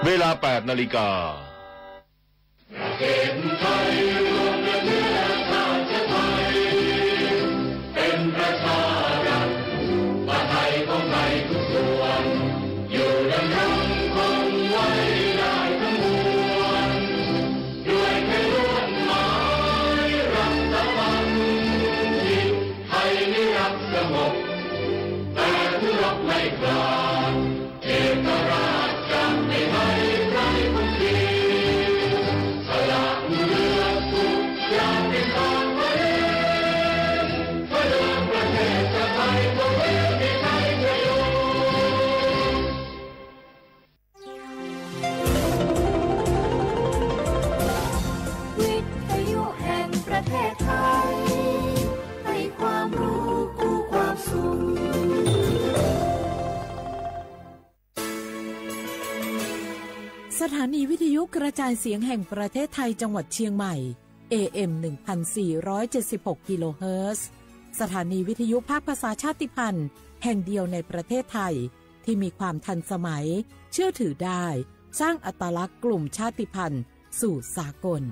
เวลา 8 นาฬิกาเป็นประชารัฐว่าไทยของไทยทุกส่วนอยู่ดำรงคงไว้ได้ทั้งมวลด้วยแค่ล้วนหมายรักสมัครจิตไทยนิรักสงบแต่ผู้รบไม่กล้าเอกราชจะไม่ให้ใครคนดีสละเลือดทุกอย่างเป็นทางไว้เพื่อเดินประเทศชาติไทยตัวเองในไทยจะอยู่วิทยุแห่งประเทศไทยให้ความรู้คู่ความสุขสถานีวิทยุกระจายเสียงแห่งประเทศไทยจังหวัดเชียงใหม่ AM 1476 กิโลเฮิรตซ์สถานีวิทยุภาคภาษาชาติพันธุ์แห่งเดียวในประเทศไทยที่มีความทันสมัยเชื่อถือได้สร้างอัตลักษณ์กลุ่มชาติพันธุ์สู่สากล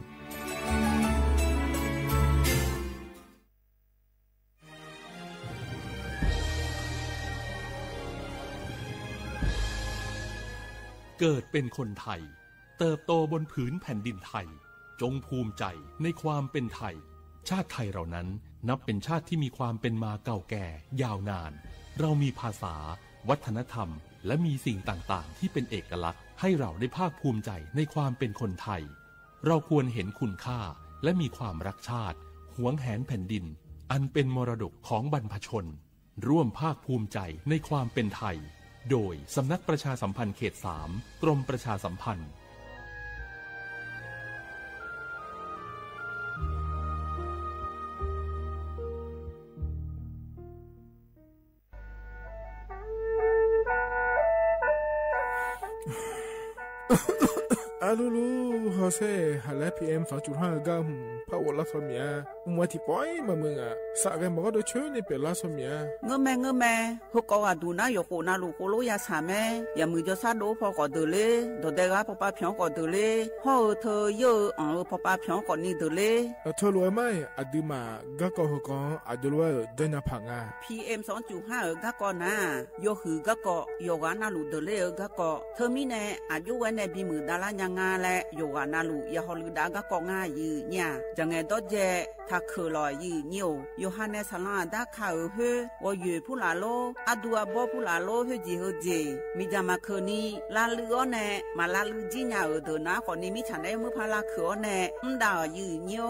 เกิดเป็นคนไทยเติบโตบนผืนแผ่นดินไทยจงภูมิใจในความเป็นไทยชาติไทยเรานั้นนับเป็นชาติที่มีความเป็นมาเก่าแก่ยาวนานเรามีภาษาวัฒนธรรมและมีสิ่งต่างๆที่เป็นเอกลักษณ์ให้เราได้ภาคภูมิใจในความเป็นคนไทยเราควรเห็นคุณค่าและมีความรักชาติหวงแหนแผ่นดินอันเป็นมรดกของบรรพชนร่วมภาคภูมิใจในความเป็นไทยโดยสำนักประชาสัมพันธ์เขต 3 กรมประชาสัมพันธ์ลูลูฮอเซ่ฮัลโหล PM 2.5 กัมพาวลาสเมียมัวที่ปอยมามึงอ่ะสักแกบอกว่าโดยช่วยในเป็นลาสเมียเงื้อแม่ฮกว่าดูนะอยู่โคนาลูโคโลยาสาแม่อย่ามือจะซาโดพอก็เดเลโดเดกาพอป้าเพียงก็เดเลฮอเธอเยอะพอป้าเพียงก็นี่เดเลเธอรวยไหมอดีมาก็ก็ฮกอดีรวยเดินพังอ่ะ PM 2.5 ก็ก็นะโยหือก็ก็โยกานาลูเดเลก็ก็เธอมีแน่อายุวันในบีมือดารายังงาและโยกานาลูยาฮอลืดาก็ก็ง่ายยืเนี่ยจังไงดอเจถ้าคือลอยยืนิวโยฮันเนสลาดาข่าวเฮวอยู่ผู้ลาโลอดัวบ่ผู้ลาโลเฮจิเฮจิมีจามาคืนนี้ลาลือแน่มาลาลือจีญาเดนะคนนี้มีฉันได้มือพาลาคือแน่ดาวยืนิว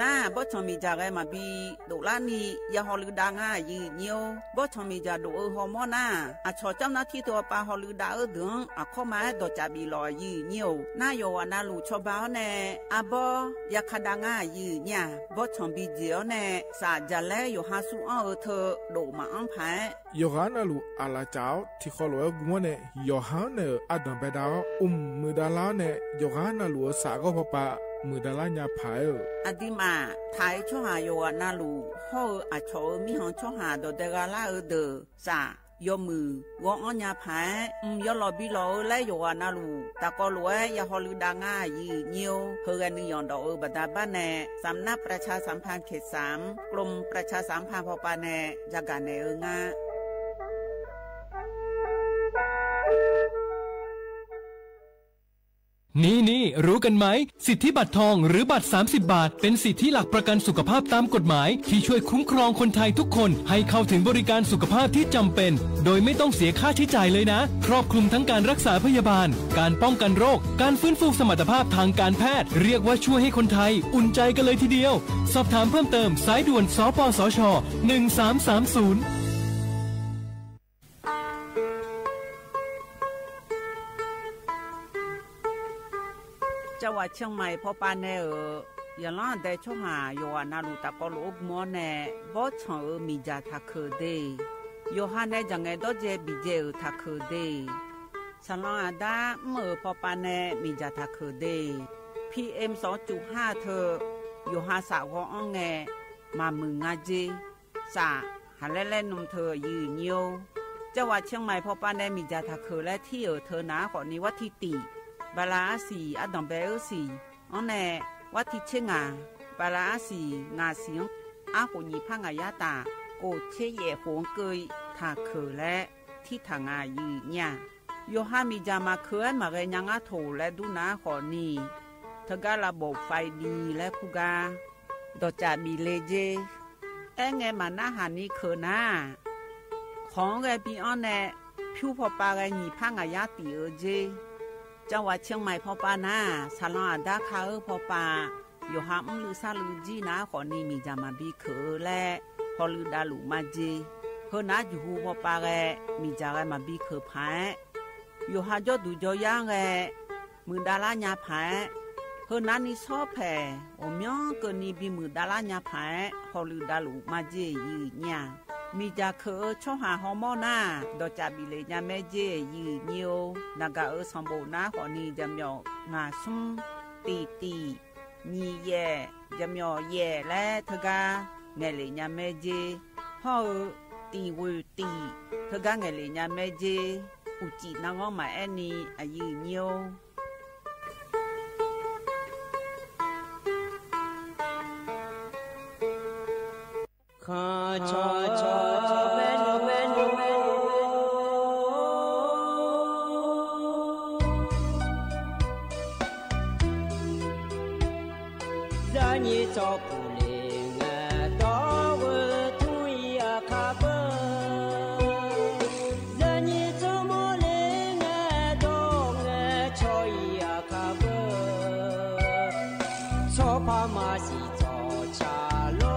น่าบ่ชมีจาไกมาบีโดลานียาฮอลืดาง่ายยืนิวบ่ชมีจาโดฮอมอนาอะชอเจ้าหน้าที่ตัวปาฮอลืดาดึงอะเข้ามาดอจาบีลอยยืนิวน่าโยวานาลูชอบาแน่อะบ่ยาคดาง่ายยืเนี่ยบ่ชมบีเจียวแน่สาจะแลอยู่หาสุอ้อเธอโดมาอังไผโยฮานาลูอาลาเจ้าที่ขอรวยกูว่าเนี่ยโยฮานาอดัมเปดาวมือดาลาเนี่ยโยฮานาลูสาก็พอปะมือดาลาญาไผอดีมาไทยช่อหาโยฮานาลูฮออะชอมีหองช่อหาโดเดกาลาเดอสายอมือวองอัญญาไผยอลอบิโลและโยฮานาลูตะกอลวยยาฮอลืดาง่ายยืเนียวเฮกันนิยอนดอกบัดาบ้านแน่สำนักประชาสัมพันธ์เขต 3 กรมประชาสัมพันธ์พอปาแน่จักกะแน่งานี่รู้กันไหมสิทธิบัตรทองหรือบัตร30 บาทเป็นสิทธิหลักประกันสุขภาพตามกฎหมายที่ช่วยคุ้มครองคนไทยทุกคนให้เข้าถึงบริการสุขภาพที่จำเป็นโดยไม่ต้องเสียค่าใช้จ่ายเลยนะครอบคลุมทั้งการรักษาพยาบาลการป้องกันโรคการฟื้นฟูสมรรถภาพทางการแพทย์เรียกว่าช่วยให้คนไทยอุ่นใจกันเลยทีเดียวสอบถามเพิ่มเติมสายด่วนสปสช1330จังหวัดเชียงใหม่พอปานแน่อย่าล่าได้ช่วหาโยฮานาลูตะกอลูกมอแน่บ่ชอมีจาทักเคเดโยฮานได้จังไงดอเจบิเจทักเคเดฉลองอาดาเมื่อพอปานแน่มีจาทักเคเด PM 2.5 เธอโยฮาสาวอ้องแงมามึงงาเจสาหาเล่นนมเธอยืนโยจังหวัดเชียงใหม่พอปานแน่มีจาทักเคและที่เธอนาขอนี้ว่าที่ตี bà lá xì ở đồng bé ở xì ông nè quá thịt chế bà lá xì ngà xiếng á của nhị phang ngà ta cô chế dễ hồn cười thà khờ lẽ thi thà ngà dư nha yo ha mi jama khơi mà cái nhang á thổ lẽ đu ná khó nì thật ra là bộ phải đi lẽ khu ga đó chả bị lê dê nghe mà na hà ni khờ na khó cái bị ông nè phiêu phò ba cái nhị phang ngà tì ở dê trong quá chiang mai phò ba na salon đã khá ở phò ba yo ham lư sa lư ji na khó ni mi jama bị khờ lẽ họ lư đã lù mà dê hơn na ju phò ba cái mi ja cái mà bị khờ phái yo ha cho du cho yang cái mưa đà la nhà phái hơn na ni so phè ôm nhớ cơ ni bị mưa đà la nhà phái họ lư đã lù mà dê y nha mi ja khờ cho hà họ mò na đó chả bị lệ nhà mẹ dê y nhiều naga ở sông bộ na họ ni jam yo ngà sum tì tì nhì ye jam yo ye lẽ thưa ga ngày lệ nhà mẹ dê họ tì vư tì thưa ga ngày lệ nhà mẹ dê u chỉ na ngon mà anh ni y nhiều kha cha men ra ni cho pu le nga do wo thui a kha ba ra ni cho mo le nga do nga choi a kha ba cho pa ma si cho cha lo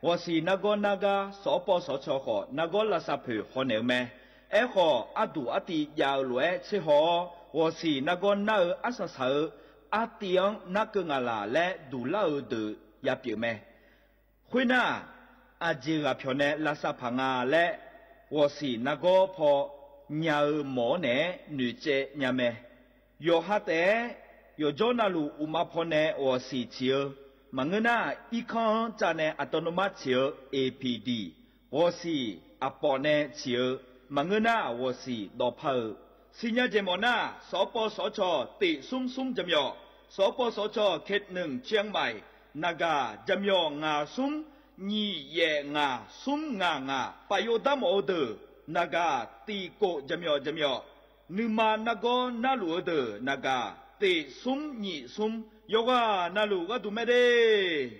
我是那个所播所错的那个垃圾皮可能咩？个阿杜阿弟要来吃好，我是那个阿萨手阿弟那个阿拉来杜老的也表咩？会那阿姐个票呢垃圾棚啊来，我是那个破鸟毛呢女仔呀咩？有哈的有做那路乌马婆呢我是chiều Mangena ikan jane autonoma chiều APD 我是阿婆呢chiều Mangena 我是老婆新日节目呢所播所错地松松怎样所播所错揭1chiang mai 那个怎样啊松你也啊松啊巴有达摩的那个地国怎样你嘛那个那路的那个地松你松有啊那路我都没得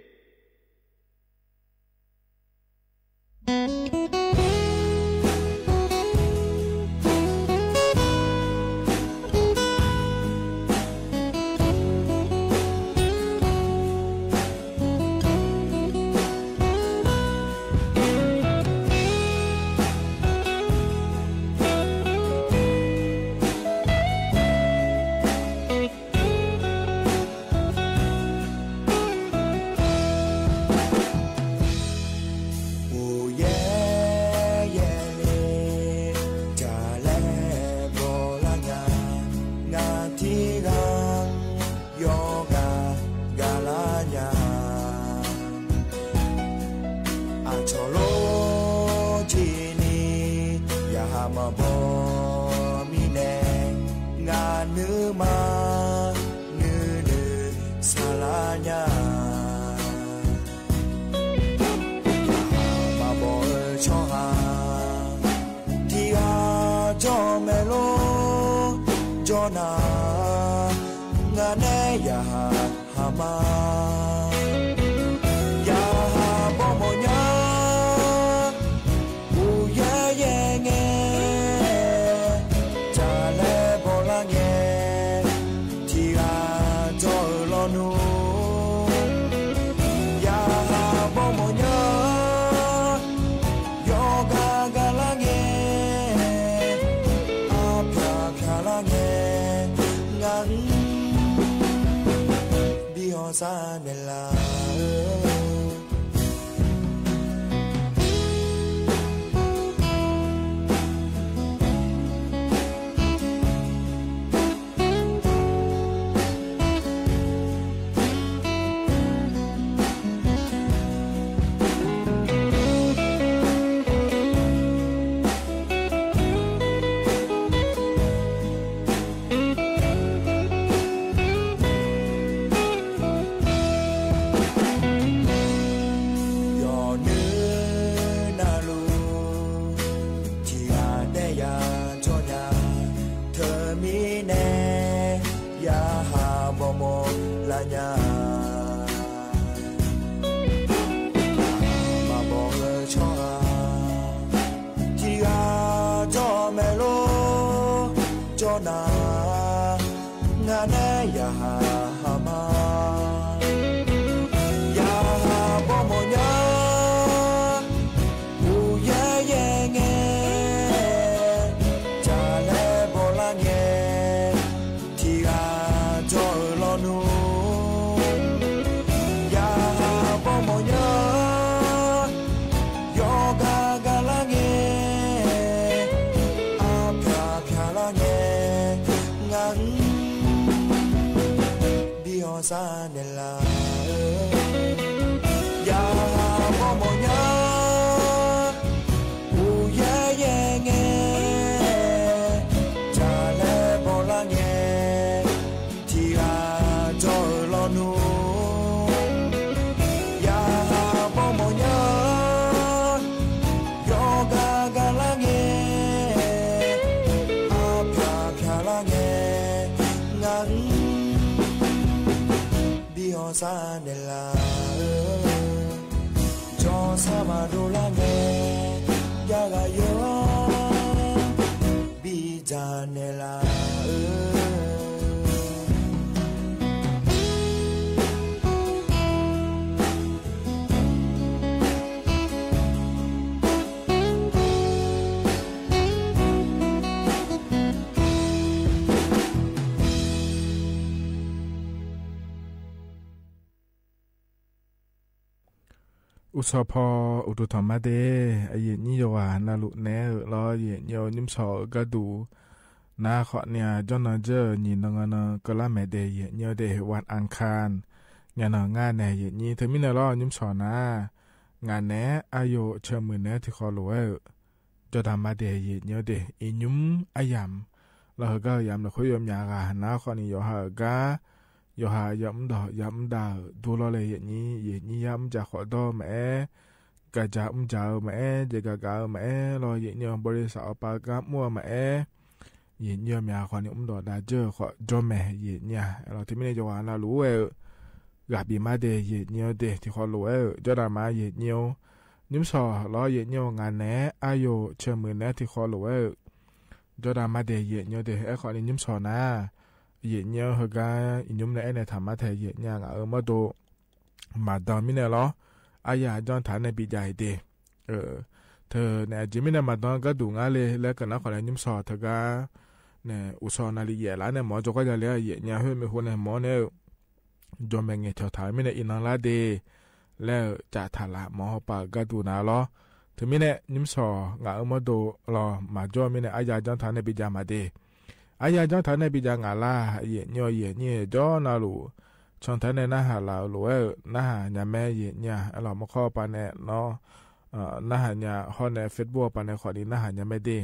cho lo chi ni ya ma bo mi ne nga nu ma nu nu sa la nya ma bo cho ha ti ha cho me lo cho na nga ne ya ha ma sa ne la sa ne la ya mo mo nya u ye ye nge cha le bo la nge ti ga jo lo nu ya mo mo nya yo ga ga la nge a pha la nge ngang sa ne la cho sa ma do la ne ya ga yo bi ja ne laอุสพออุตุธรรมะเดไอเย็นนี่ยว่านาลุเนรอเย็นยอนิมสอกระดูนาขอเนี่ยจนเจอยินงานก็ละแม่เดเย็นยอเดวันอังคารงานงานแหน่เย็นนี่เธอมินรอนิมสอนางานแหน่อายุเชื่อมือแหน่ที่ขอรวยจะทำมาเดเย็นยอเดอินุมอายามเราก็ยามเราคุยยมยากานาขอนี่ยอหากายอหายำดอยำดาดูรอเลยอย่างนี้ยำจะขอดอแม่กะจะจะแม่จะกะแม่รออย่างนี้บริษัทปากมัวแม่อย่างนี้มีคนนี้ดอได้เจอขอจอแม่อย่างนี้เราที่ไม่ได้จะว่าเรารู้กับบีมาเดอย่างนี้เดที่ขอรู้จะได้มาอย่างนี้ยิ้มสอรออย่างนี้งานแหน่อายุเชื่อมือแหน่ที่ขอรู้จะได้มาเดอย่างนี้เดขอนี้ยิ้มสอนะhiện nhớ hơi ga nhúng này này thầm mà thầy hiện nhà ở mức độ mà đào mi này lo ai ya cho thằng này bị dài đi thờ này chỉ mi này mà đào cái đủ ngã lên lấy cái nó khỏi là nhúng sò thờ ga này u sò này li dẻ lá này mỏ cho cái giờ lấy hiện nhà hơi mi hôm này mỏ này cho mình nghe theo thằng mi này in lá đi lấy trả thằng là mỏ bà cái đủ nào lo thờ mi này nhúng sò ngã ở mức độ lo mà cho mi này ai ya cho thằng này bị dài mà đi ai ya cho thằng này bị giang ngã la hiện nhớ cho nào lù trong thằng này na hà là lù na hà nhà mẹ hiện nhà là một kho pan này nó นะหันยาฮอนในเฟซบุ๊กปานในขอนี้นะหันยาไม่ได้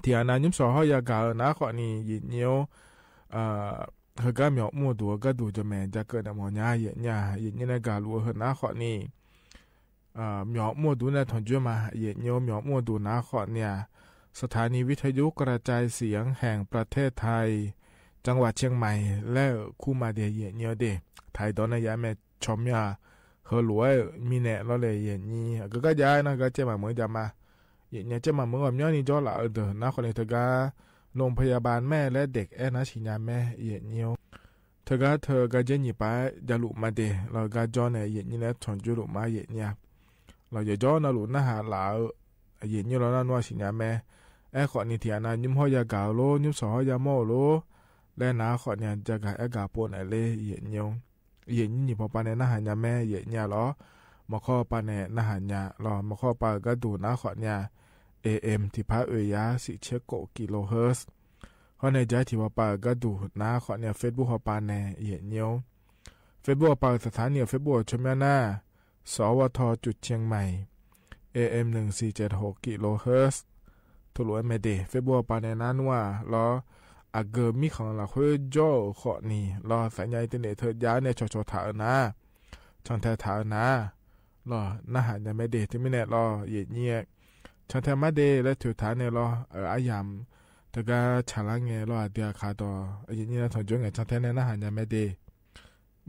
ที่อันนั้นยิ้มสอเฮายากานะขอนี้ยินเนียวเฮก็มีอมัวตัวก็ดูจะแม่จะเกิดหมอญาเยญายินในกาลัวเฮนะขอนี้มีอมัวดูในทอนจุมาเยเนียวมีอมัวดูนะขอเนี่ยสถานีวิทยุกระจายเสียงแห่งประเทศไทยจังหวัดเชียงใหม่และคู่มาเดียเยเนียวเดไทยตอนนี้ยาแม่ชมยาเฮหลวยมีแน่เราเลยเยนี่ก็ย้ายนะก็เจ้ามาเมื่อจะมาเยเนี่ยเจ้ามาเมื่อวันนี้นี่จ่อละเดินนะคนนี้เธอก็โรงพยาบาลแม่และเด็กนะชิญาแม่เยเนียวเธอก็เจนี่ไปจะลุมาเดเราก็จ่อเนี่ยเยนี่แล้วถอนจุลุมาเยเนี่ยเราจะจ่อนะลุนะหาหลาเยนี่เรานั่นว่าชิญาแม่ขอนิทานยิ้มห้อยากาโลยิ้มสอหอยาโมโลและนาขอเนี่ยจะกะกาปนอะไรเยเนียวเย็นนี่พอปานในนาหารยาแม่เย็นเนี่ยหรอมาข้อปานในนาหารยาหรอมาข้อปานก็ดูนะขอเนี่ย AM ที่พระยาสิเชโกกิโลเฮิรตซ์เพราะในใจที่พอปานก็ดูนะขอเนี่ย Facebook พอปานในเย็นเนี่ย Facebook ปานสถานี Facebook ชมหน้าสวทจุดเชียงใหม่ AM 1476กิโลเฮิรตซ์ทุลุเมเด Facebook ปานในนั้นว่าหรออาเกอมีของเราคุยจ่อขอนี่รอสัญญาณอินเทอร์เน็ตเธอย้ายในชอถานะช่องแท้ถานะรอน่าหายังไม่เดที่ไม่แน่รอเย็นเงียช่องแท้มาเดและถือฐานในรออายามแต่ก็ฉลาดเงี้ยรอเดียขาดอเย็นเงียถอนจุงเงี้ยช่องแท้ในน่าหายังไม่เด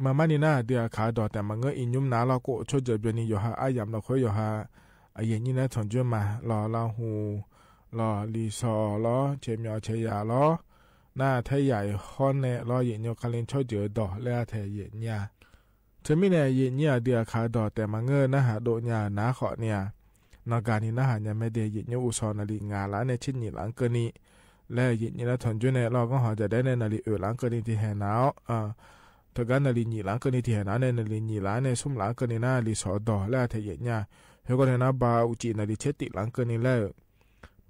มานี่น่าเดียขาดอแต่มันเงยอินยุ่มน้าเราก็ช่วยเจอเบนี่อยู่ฮะอายามเราคุยอยู่ฮะเย็นเงียถอนจุงมารอเราหูรอลีซอรอเชมยอเชยารอหน้าไทยใหญ่ฮอนเนรอเย็นโยคันเลนช่วยเจอดอและไทยเย็นยาเธอไม่แน่เย็นยาเดียขาดอแต่มาเงยนะหาโดญาหนาขอเนี่ยนอกการนี้นะหายังไม่เดียเย็นโยอุซอนาลีงาละในชิ้นหนีหลังเกินนี้และเย็นยาถอนจุนในเราก็หอจะได้ในนาลีหลังเกินนี้ที่แห่หนาวเธอการนาลีหนีหลังเกินนี้ที่แห่หนาวในนาลีหนีหลังในสุ่มหลังเกินนี้น่าลีสอดอและไทยเย็นยาเฮก็เลยนะบาอุจินาลีเชติหลังเกินนี้แล้ว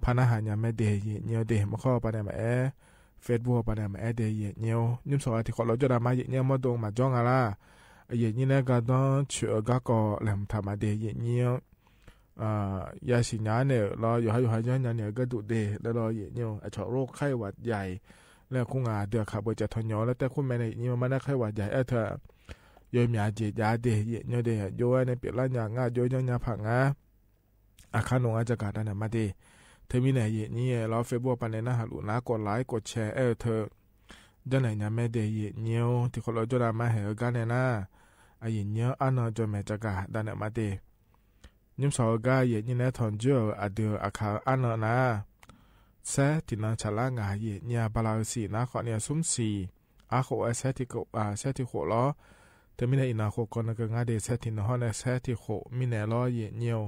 พานะหายังไม่เดียเย็นโยเดมาข้อไปในมาเฟซบุ๊กปานมาเดเยเนียวยิ้มสอที่ขอเราจะได้มาเยเนียวมาตรงมาจ้องอะไรเยนี่นะก็ต้องเชื่อก็แหลมทำมาเดเยเนียวยาสิญญาเนี่ยเราอยู่ให้ย้อนเนี่ยก็ดูเดแล้วเราเยเนียวไอชอโรคไข้หวัดใหญ่แล้วคงเดือดขับจะทนยอแล้วแต่คุณแม่ในนี่มันน่าไข้หวัดใหญ่เธอโยมยาเจยาเดเยเนียวเดโยในเปลี่ยนร่างยางโยยังยาผังอาคารนงอาจการนั่นมาเดเธอมีไหนเยนี่เราเฟซบุ๊กปันในหน้าหลุนะกดไลค์กดแชร์เธอจะไหนยังไม่เดยเนียวที่คนเราจะได้มาเหตุการณ์ในหน้าไอ้เนียวอันนั้นจะแม่จักรดันมาเดยิ้มสาวกายเยนี่นะทอนเจออเดืออาคาอันนั้นนะแซ่ที่นั่งฉลางาเยนี่บาลาสีนะขอเนี่ยซุ้มสีอาโคแซ่ที่ก็แซ่ที่โคล้อเธอมีไหนอินาโคก่อนนะก็งาเดแซ่ที่นห้องในแซ่ที่โคมีไหนล้อเยเนียว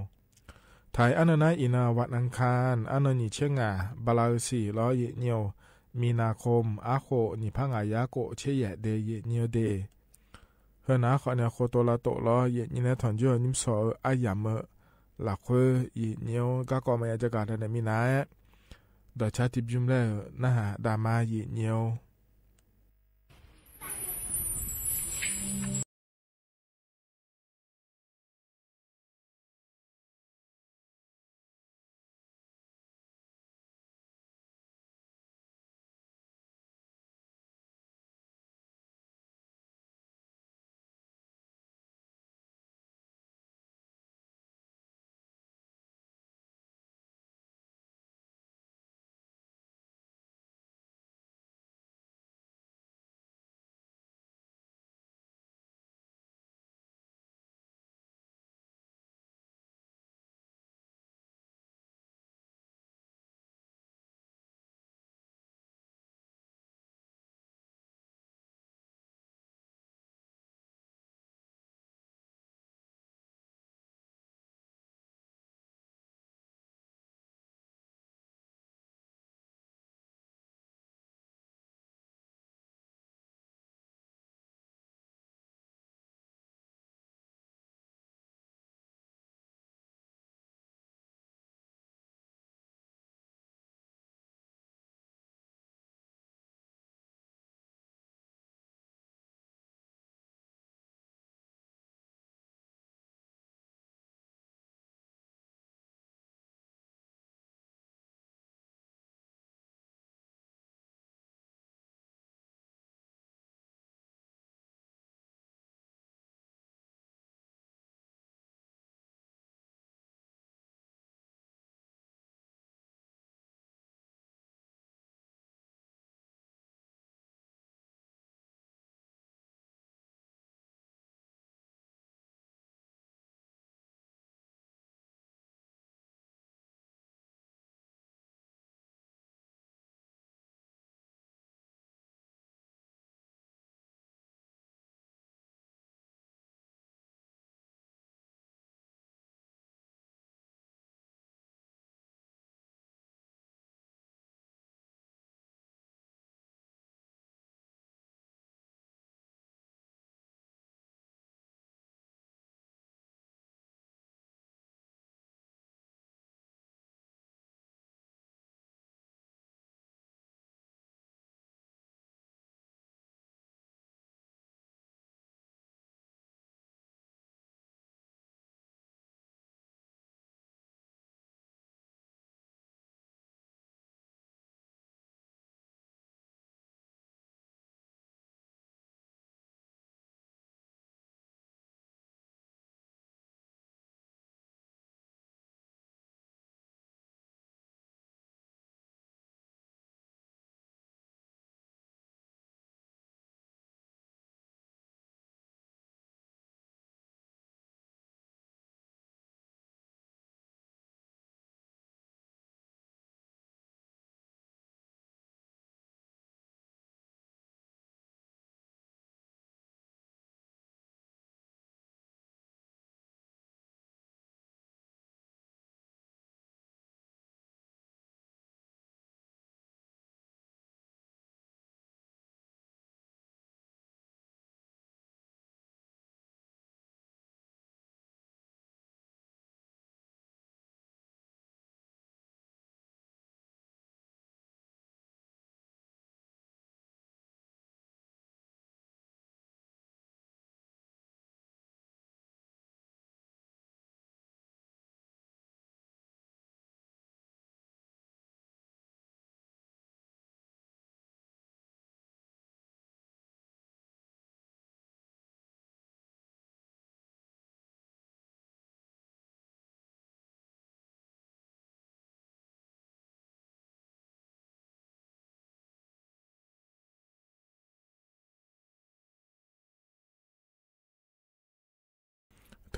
ไทยอันนั้นอินาวัดอังคารอันนั้นนี่เชื่องาบาลาสีล้อเยเนียวมีนาคมอาโคนิพังอายาโกเชยเดเยเนียวเดเฮนะขอเนี่ยโคโตลาโตล้อเยนี่นะถอนเจอนิมสออายามหลักเฮเยเนียวก็ก็มาจะการในมีนาดอชาติบุมเลนะฮะดามาเยเนียว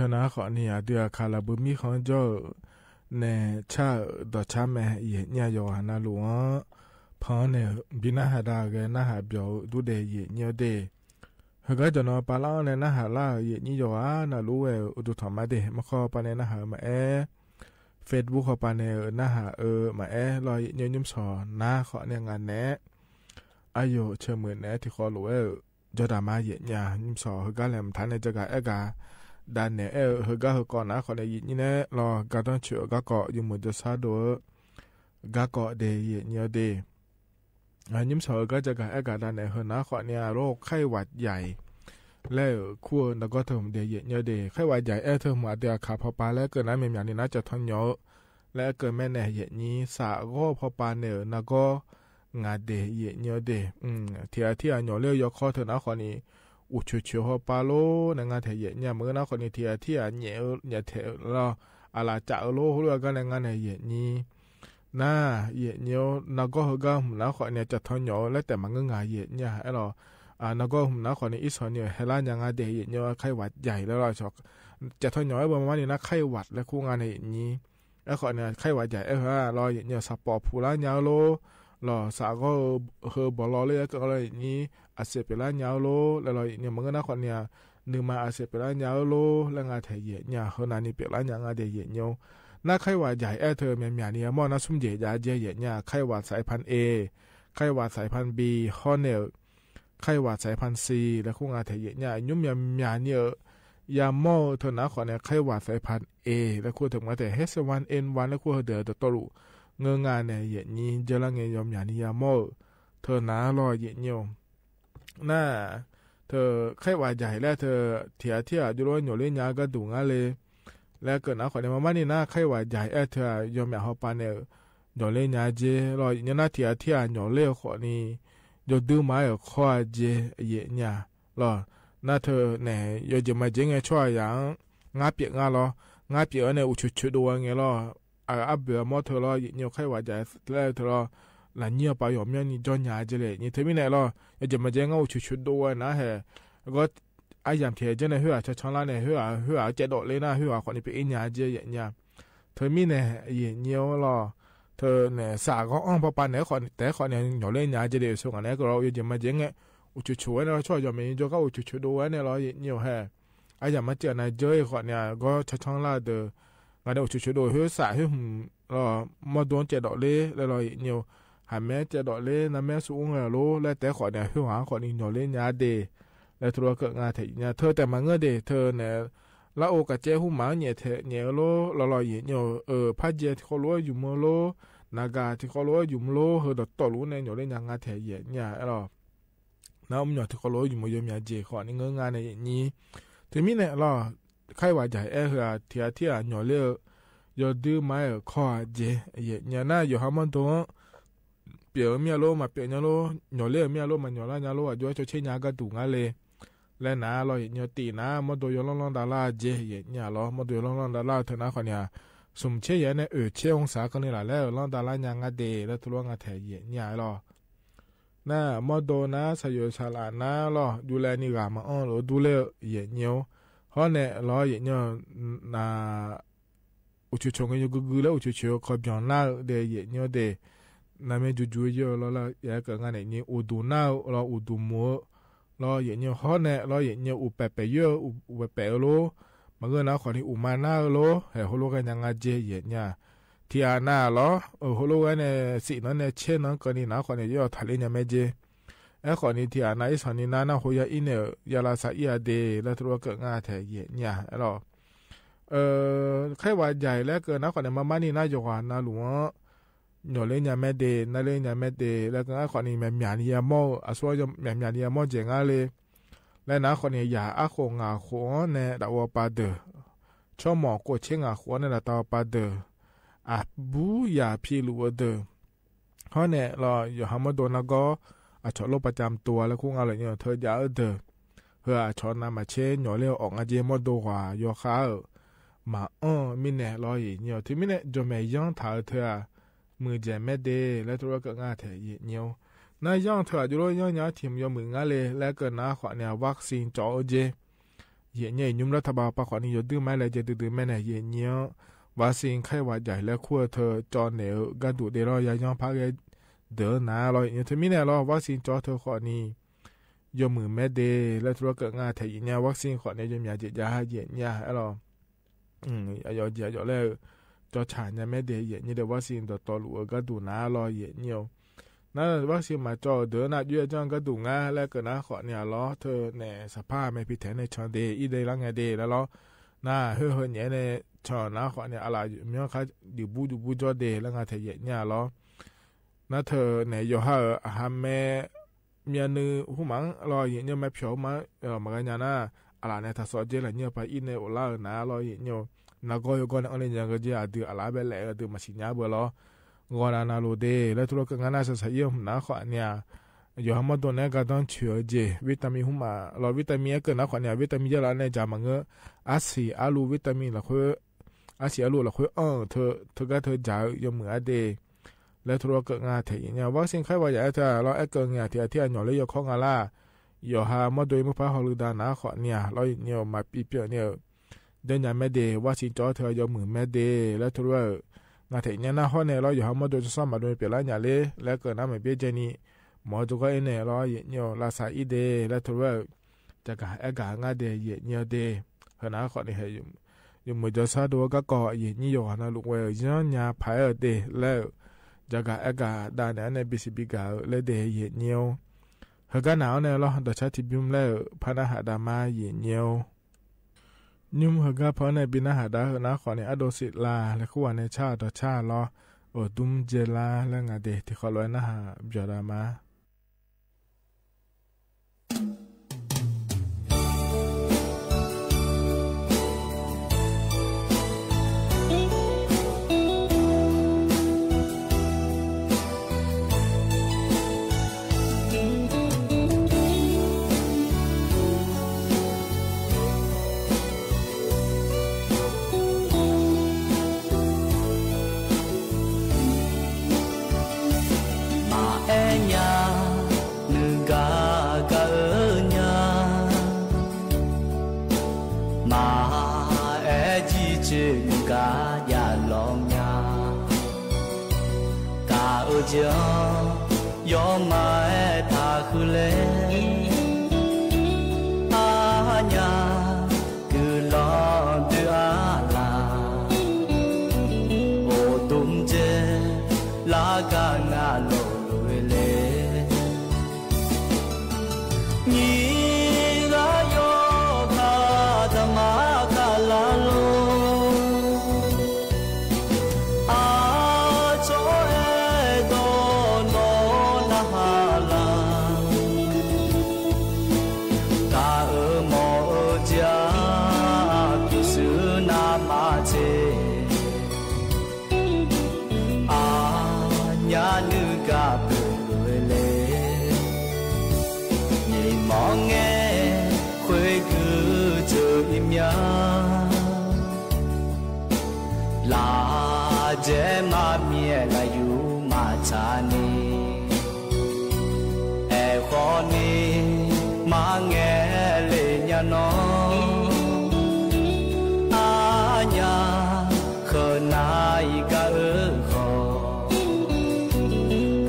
ธนาขอเนี่ยเดือคาราบุมีของเจ้าในชาดอชาแม่เย่เนี่ยโยหนาหลวงพอเนี่ยบินาหาดาเกน่าหาเบียวดูเดยเนี่ยเดเฮก็จะนอปาล่าเนี่ยน่าหาล่าเย่นี่โยน่ารู้เออุดุธรรมะเดมาขอปาเนี่ยน่าหามาFacebook ขอปาเนี่ยน่าหามาลอยเนี่ยยุ่มสอนน่าขอเนี่ยงานแนะอายุเชื่อมือแนะที่ขอรู้จอดามาเย่เนี่ยยุ่มสอนเฮก็แหลมทันในจักรกาด้านเนี่ยเฮก็ก่อนนะขอได้ยินนี่แน่รอการต้องเชื่อก็เกาะอยู่มือจะซาดูก็เกาะเดยเนี่ยเดยิ้มสอยก็จะกับอากาศด้านในเฮนะขอเนี่ยโรคไข้หวัดใหญ่แล้วคั่วแล้วก็เทอมเดยเนี่ยเดไข้หวัดใหญ่เทอมมาเดียขาพอปลาแล้วเกิดน้ำเมียนนี่น่าจะท้องเยอะและเกิดแม่แน่เยนี้สาก็พอปลาเนี่ยแล้วก็งาเดยเนี่ยเดเทียที่อันยอเลี้ยวยกข้อเถอะนะขอนี้อุดเฉียวพอปลาโลในงานเทียเนี่ยมือนะขอนี้เทียที่อันเนี่ยเทเราอะไรจะโลหัวกันในงานเยนี้น่าเย่เนียวนักก็ฮก็หุ่นนักขอเนี่ยจะท้องเหนียวและแต่มันก็ง่ายเย่เนี่ยไอ้เรานักก็หุ่นนักขอเนี่ยอีสอนเนี่ยเฮล่ายังไงเดย์เย่เนียวไข้หวัดใหญ่แล้วเราชอบจะท้องเหนียวประมาณนี้นะไข้หวัดและคู่งานในนี้ไอ้ขอเนี่ยไข้หวัดใหญ่เราเย่เนียวสปอร์พูล่ายาวโลเราสาก็เฮอบอลเลยก็เลยนี้อาเซเปล่ายาวโลแล้วเราเนี่ยมันก็นักขอเนี่ยนึกมาอาเซเปล่ายาวโลแล้วงานเทเย่เนี่ยเฮนานี่เปล่ายังไงเดย์เย่เนียวน่าไข้หวัดใหญ่เธอเมียเนี่ยมอน่าสุ่มเจียเจียเนี่ยไข้หวัดสายพันธุ์ A ไข้หวัดสายพันธุ์ B ฮอเนลไข้หวัดสายพันธุ์ C และคู่งานเทียเนี่ยยุ่มเมียเนี่ยยามอเธอนะขอเนี่ยไข้หวัดสายพันธุ์ A และคู่ถึงมาแต่ H1N1 และคู่เดือดตรุเงงานเนี่ยเยนี้เจริญเงยยอมเนี่ยยามอเธอนะรอเยเนี่ยน่าเธอไข้หวัดใหญ่และเธอเทียอยู่ร้อยอยู่เล่นยาก็ดุงอะไรแล้วเกิดนะขอเนี่ยมานี่นะไข้หวัดใหญ่เธอยอมอย่างเขาปานเนี่ยหยอเล่นยาเจรอเนี่ยนะเทียหยอเล่ขอนี่ยอดื้อมาข้อเจเยเนี่ยรอน่าเธอเนี่ยยอจะมาเจงไงช่วยอย่างงาเปียกงาลองาเปียกเนี่ยอุชุดวงไงรออับเบื่อมอเธอรอเนี่ยไข้หวัดใหญ่แล้วเธอรอหลังเนี่ยไปยอมเนี่ยนี่จอนยาเจเลยนี่เธอไม่เนี่ยรอยอจะมาเจงเอาอุชุดวงนะเฮก็ไอ้ยามเทียเจเนี่ยหัวจะช่างละเนี่ยหัวเจดเลยนะหัวคนนี้เป็นอินยาเจเนี่ยเธอมีเนี่ยเยี่ยวรอเธอเนี่ยสาก็อ้อมพอปันเนี่ยคนแต่คนเนี่ยหยอเล่นยาเจเดียวส่งอันนี้ก็เราอยู่จะมาเจงเนี่ยอุจุช่วยเราช่วยจะมีจะก็อุจุดูเนี่ยเราเยี่ยวแห่ไอ้ยามมาเจอในเจอคนเนี่ยก็จะช่างละเดองานอุจุดูหัวสาหัวเรามาโดนเจดเลยแล้วเราเยี่ยวหาแม่เจดเลยนะแม่สูงเลยรู้แล้วแต่คนเนี่ยหัวคนนี้หยอเล่นยาเดแล้วทัวร์เกิดงานเถียเธอแต่มาเงือเดเธอเนี่ยละโอกาเจ้หูหมาเนี่ยเถเนี่ยโลลอยเนี่ยพัดเจที่เขาล้อยู่มือโลนากาที่เขาล้อยู่มือโลเฮดต่อรู้เนี่ยอยู่เล่นยังงานเถียเนี่ยไอ้เราน้ำเนี่ยที่เขาล้อยู่มือยมยาเจขอนี่เงืองานในนี้ถึงมีเนี่ยเราไข้หวัดใหญ่เหรอเทียเนี่ยเลี้ยยดื้อไม้ข้อเจเนี่ยน่าอยู่ห้ามตัวเปียเมียโลมาเปียเนี่ยโลเนี่ยเลี้ยเมียโลมันเนี่ยละเนี่ยโลอ่ะย้อยจะเชี่ยยากระดูงอะไรและนาเราเห็นยตีนะมาดูยลองดาราเจเห็นเนี่ยเรามาดูยลองดาราเธอนะคนเนี่ยสมเชี่ยเนี่ยเชี่ยองศากันนี่แหละแล้วลองดารายังงาเดแล้วทุลงาแถเห็นเนี่ยเราน่ามาดูนะสยชาลานะเราดูแลนี่รามาอ้อเราดูแลเห็นเนี่ยเพราะเนี่ยเราเห็นเนี่ยนาอุจุชงกันอยู่กูแล้วอุจุชงขอบย้อนหน้าเดเห็นเนี่ยเดนั่นไม่จู่ๆเยอะแล้วอยากเกิดงานเนี่ยอุดูหน้าเราอุดูมัวรออย่างเงี้ยเขาเนี่ยรออย่างเงี้ยอุปเปเยอะอุปเปโลมันก็นะคนที่อุมาหน้าโลเฮ้เขาโลกันยังไงเจอย่างเงี้ยที่อาหน้าล้อเขาโลกันเนี่ยสิ่งนั้นเนี่ยเช่นนั้นคนนี้นะคนนี้ยอดทะเลเนี่ยไม่เจไอ้คนนี้ที่อาหน้าไอ้คนนี้นะเขาอยากอินเนี่ยยาลาสายาเดแล้วตัวเกิดงานแถเงี้ยเนี่ยไอ้เราแค่ว่าใหญ่แล้วเกินนะคนนี้มานี่น่าจะว่าน่าหลวงหน่อเล่นยาแม่เดน่าเล่นยาแม่เดแล้วก็คนนี้แม่หมียาโมอาศัยจะแม่หมียาโมเจงอะไรและนะคนนี้ยาอาโคงาโคเนี่ยดาวปาเดชอบหมอกดเชิงอาโคเนี่ยดาวปาเดอาบูยาพิลูเดเขาเนี่ยเราอยู่ฮามาโดนก็อาชอบโรคประจำตัวแล้วคู่อะไรเนี่ยเธอยาเดเพื่ออาชอบนำมาเช่นหน่อเลี้ยวออกอาเจมอโดกว่าโยค้ามามิเนี่ยเราเนี่ยที่มิเนี่ยจะไม่ย่องถ่ายเธอมือแจแม่เดและตัวก็ง่าแถเยี่ยวนายย่องเถอะอยู่ร้อยย่อยทีมยอมือง่าเลยและเกิดน้าขวานเนี่ยวัคซีนจ่อเจ hiện nhảy nhungรัฐบาลปะขวานี่อยู่ดื้อไม่เลยจะดื้อไม่ไหนเย็นเนี้ยว่าสิ่งใครว่าใหญ่และขั้วเธอจอเหนียวกันดูเดี๋ยวเราอย่ายอมพักเลยเดินหนาเราอย่างที่มีเนี่ยเราว่าสิ่งจอเธอขวานี่ยมือแม่เดและธุรกิจงานไทยเนี่ยวัคซีนขวานี่ยมอยากจะยาเย็นยาให้เราอย่าแล้วจอฉานเนี่ยแม่เดเย็นเนี่ยเดี๋ยววัคซีนตัวหลัวก็ดูหนาเราเย็นเนี่ยนั่นวัคซีนมาจอเดินนัดยื่นจังก็ดูง่ายแล้วก็นะขวาเนี่ยล้อเธอเนี่ยสภาพไม่พิถีในชอนเดอีเดลังไงเดแล้วล้อน่าเฮ้ยเนี่ยในชอนนะขวาเนี่ยอะไรมีอะไรดิบูจอเดแล้วงานไทยเนี่ยล้อนั่นเธอเนี่ยอยู่ห่าฮัมแม่เมียนึหูมังรออย่างเงี้ยไม่เพียวมามากันยานะอะไรเนี่ยถ้าสอนเจริญเนี่ยไปอินในโอลานะรออย่างเงี้ยนักก็อยู่ก่อนอะไรอย่างเงี้ยจะดูอะไรไปแหละดูมาสิญญาเบอร์ล้องอนานาโลเดแล้วธุรกิจงานน่าจะใช้เยอะนะขวาเนี่ยอยู่ห้ามตัวเนี่ยก็ต้องเชื่อเจวิตามินหูมาเราวิตามินเกินนะขวาเนี่ยวิตามินเยอะแล้วเนี่ยจะมังเงออาซีอาลูวิตามินละคุยอาซีอาลูละคุยเธอก็เธอจ่ายยมือเดและธุรกิจงานไทยเนี่ยวัคซีนไข้หวัดใหญ่ถ้าเราเกินเนี่ยที่หน่อยเลยข้องอะไรอยู่หามาโดยมุพาฮอลูดานะขอเนี่ยเราเนี่ยมาปีเปียเนี่ยเดินอย่างไม่เดวัคซีนจ่อเธอยมือไม่เดและธุรกิจงานไทยเนี่ยนะห้องเนี่ยเราอยู่หามาโดยจะซ่อมมาโดยเปลี่ยนอย่างเลยและเกิดน้ำไม่เบี้ยเจนี่หมอจุกเนี่ยเราเนี่ยลาซาอีเดและธุรกิจจะกะกะงานเดเนี่ยเดขณะขอเนี่ยอยู่มือจะซาดูก็ก่อเนี่ยอยู่นะลูกเวย์ย้อนยาพายเดแล้วจากดานในบิสิบิกาเลเดเยเนียวเฮกันหนาวเนี่ยเราดัชทิบิมแล้วพนักหาดามาเยเนียวยุ่มเฮกาพอในบินาหาดาเฮนะขอในอโดสิลาและขวานในชาต่อชาล้อโอดุมเจลาและงาเดที่ขอลอยนะฮะบจดามายอมมาทาคือเลอาญาคือลอเดือลาโอตุมเจลากางาโลเลนีกาโยคาธรรมาคาลาโลลาเจมาเมียลาอยู่มาชานีแอขอนี้มาแงเลยญาน้องอาญาขนายกะขอ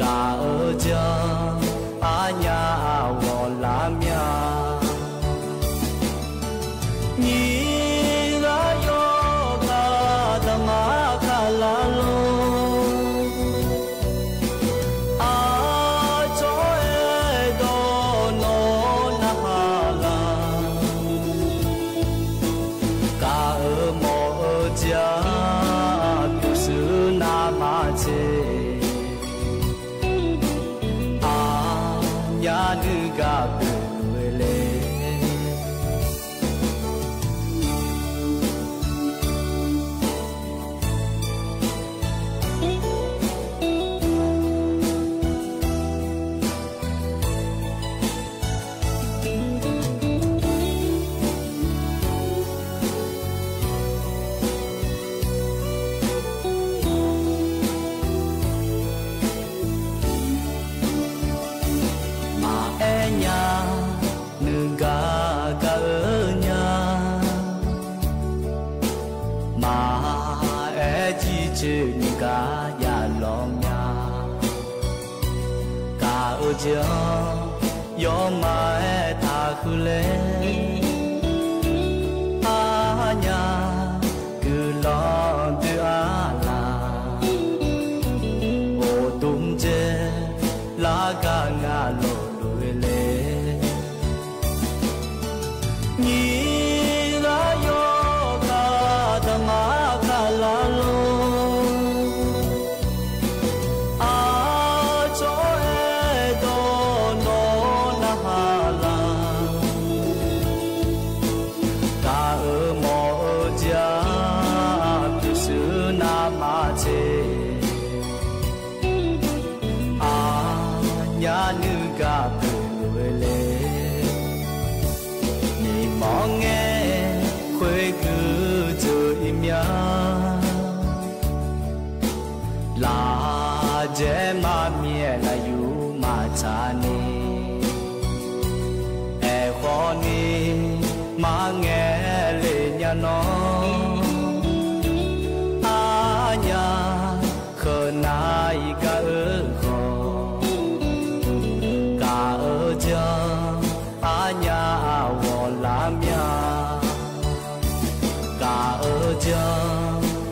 กะเจอาญาวอลาเมีย chữ ni cả ya lòng nhà cả ở giờ gió mai thả khứ lên à nhà cứ lo từ à là ô tung chê lá cả ngà lộ đuôi lên nhìn lá yo cả thầm á cả lá lô nhà nữ cả người lên nhìn mong nghe khuê cứ chờ im nhá là dễ mà mía là yu mà cha ni e khó ni mà nghe lên nhà nó à nhà khờ nai cả ở à nhà wo làm nhà cả ở chờ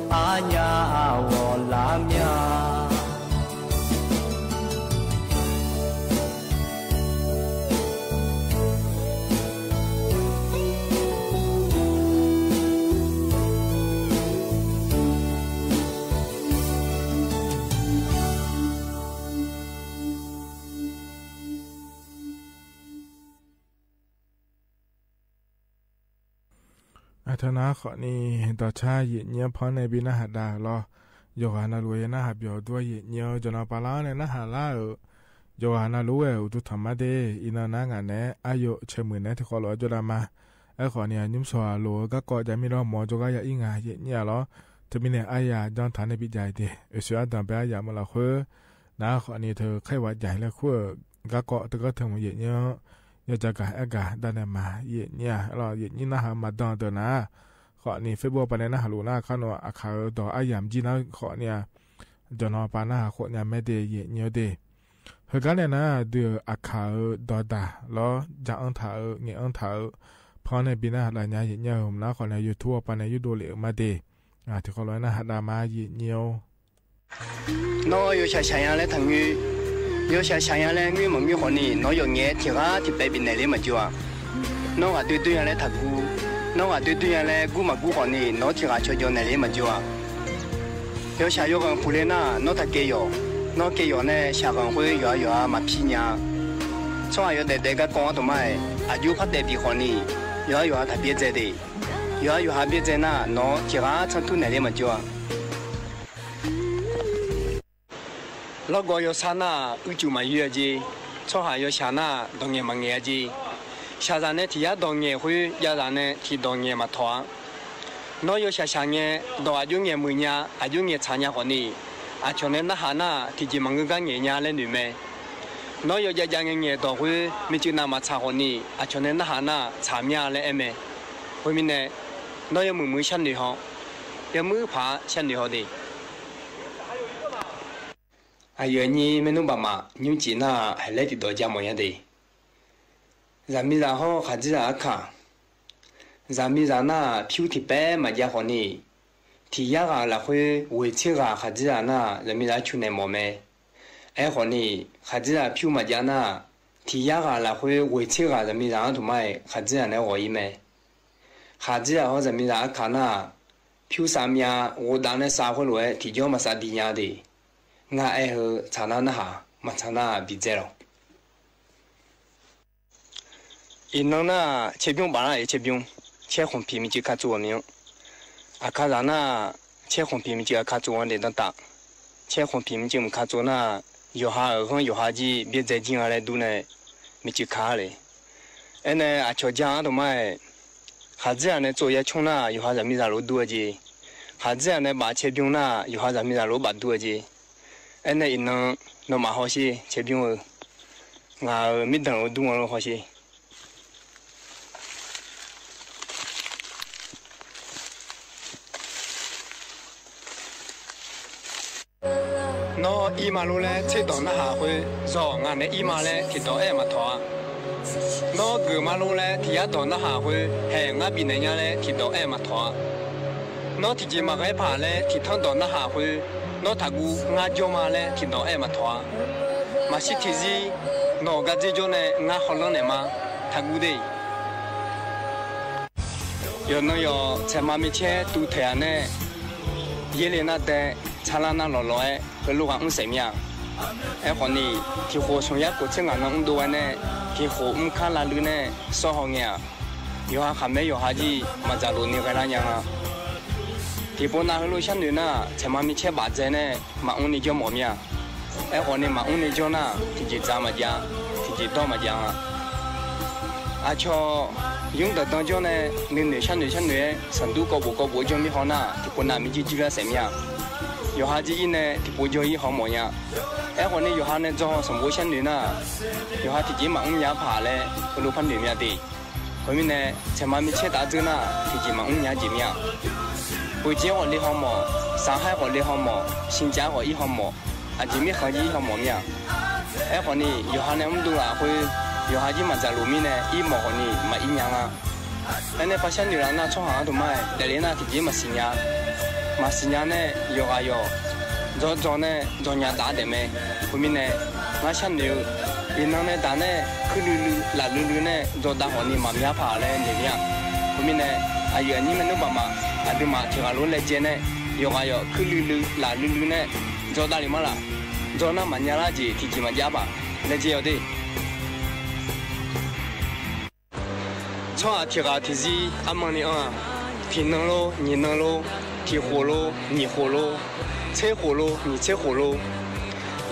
à nhà wo làm nhàธนาขอนี่ต่อชาเยี่ยพอในบินาหดาลอยกานาลุยนาหาเบียวด้วยเยี่ยจนปาลาในนาหาลาโยกานาลุเออุตุธรรมะเดอินานางานเนอายุเชมือเนที่ขอรอจดามาไอขอเนี่ยยุ่มสวาโลก็กอจะมีรอหมอจกายอิงาเยี่ยลอจะมีเนี่ยอายาจอนฐานในปิจัยเดเอเสียดังไปอายามาละคือนาขอนี่เธอไข้หวัดใหญ่แล้วคือก็กอตก็เธอมาเยี่ยยจะกะอากาดันมาเยี่ยเราเยี่ยนะหามาดอนเตนะขอนี่เฟซบุ๊กปานนะหาลูน่าข้านัวอาคาดออายามจีนะขอเนี่ยจนอปานะขอเนี่ยไม่ได้เยี่ยเดเฮกันเนี่ยนะเดืออาคาดอดาแล้วจะอังถาเงี้ยอังถาพอในปีหน้าหลายเนี่ยเยี่ยผมนะขอในยูทูบปานในยูโดเหลือมาเดที่ขอร้อยนะหาดามาเยี่ยน้อยอยู่ชายๆเลยทั้งยู有些想要嘞，我们没好呢，侬用眼贴啊贴白边那里么就啊，侬啊对人嘞他顾，侬啊对人嘞顾嘛顾好呢，侬贴啊悄悄那里么就啊。有些有个湖里呐，侬他给药，侬给药呢，下个会药啊嘛皮呀，从啊有在个讲同埋，啊有怕代表好呢，药他别在的，药还别在那，侬贴啊成都那里么就啊。老个有啥呢？宇宙嘛有的，从下有啥呢？当然嘛有的。下山呢，提下当然会，下山呢提当然嘛拖。那有些啥呢？到啊有年每年啊有年参加过呢，啊去年那下呢提起忙个年年来女咩？那有家家年到会，没就那么参过呢，啊去年那下呢参加来咩？后面呢，那有妹想女好，有妹怕想女好的。啊，有你没弄爸妈，你们那还来得到家么样的？咱们然后还是那看，咱们那皮肤白嘛家好呢，体验啊那会维持啊还是那咱们那去年么没？哎好呢，还是那皮肤嘛家那体验啊那会维持啊咱们那同埋还是那可以没？还是啊咱们那看那皮肤上面我当然啥会来体检嘛啥体验的。我爱和查那那下，嘛查那比较咯。因侬那切饼把那也切饼，切红皮米就看做名。啊，看咱那切红皮米就看做的那大，切红皮米就看做那有下二分有下几别在进来都呢，米就看嘞。哎呢啊，悄讲都买，哈子呢做也穷那有下咱们那路多的，哈子呢把切饼那有下咱们那路把多的。哎，那能蛮好些，这边我没等我动我好些。nó y mà luôn lẽ chế độ nó hạ hơi do ngàn này y mà lẽ thì đó em mà thỏa nó cứ mà luôn lẽ thì đó nó hạ hơi hè ngã bị này nhá lẽ thì đó em mà thỏa nó thì chỉ mà cái phá lẽ thì thằng đó nó hạ hơi nó thà gu ngã cho mà lẽ thì đó em mà thỏa mà xí thì gì nó cái gì cho này ngã khó lắm này mà thà gu đi giờ nó giờ xem mà mình chơi tu thể này giờ này nó để chả là nó lò ấy cái lúc ăn xem nha em còn đi thì hồ sông nhất của trên ngàn năm đôi này thì hồ khá là lớn này so họ nghe giờ họ khám mấy giờ họ gì mà giả đồ này cái là nhang à thì bữa nào lúc sáng nữa na xem mà mình chơi bát chơi này mà ông này cho mồm nha em còn đi mà ông này cho na thì chỉ ra mà giang thì chỉ to mà giang à cho dùng được当中呢，女生成都各部就咪好呐，就不拿咪就个什么样，有下子呢，就不就一好模样，哎，我呢有下呢做什么生女呢，有下自己忙人家爬嘞，不如攀女面的，后面呢，前面咪切打针呐，自己忙人家怎么样，北京我的好模，上海我的好模，新疆我一好模，啊，这边好几一好模样，哎，我呢有下呢我们都啊会。有下子嘛在路面呢，一毛和你嘛一样啊。那发现女人那从行都买，那里那自己嘛新呀，嘛新呀呢有啊有，做呢做人打的没，后面呢，我想牛，人呢打呢去噜呢，做打和你嘛面爬嘞怎样？后面呢，啊有你们那爸妈，啊对嘛，听下路来接呢，有啊有去噜呢，做打里嘛啦，做那嘛伢垃圾自己嘛家吧，来接有的。从啊提个提子，阿妈呢啊，提能咯，你能咯，提火咯，你火咯，切火咯，你切火咯。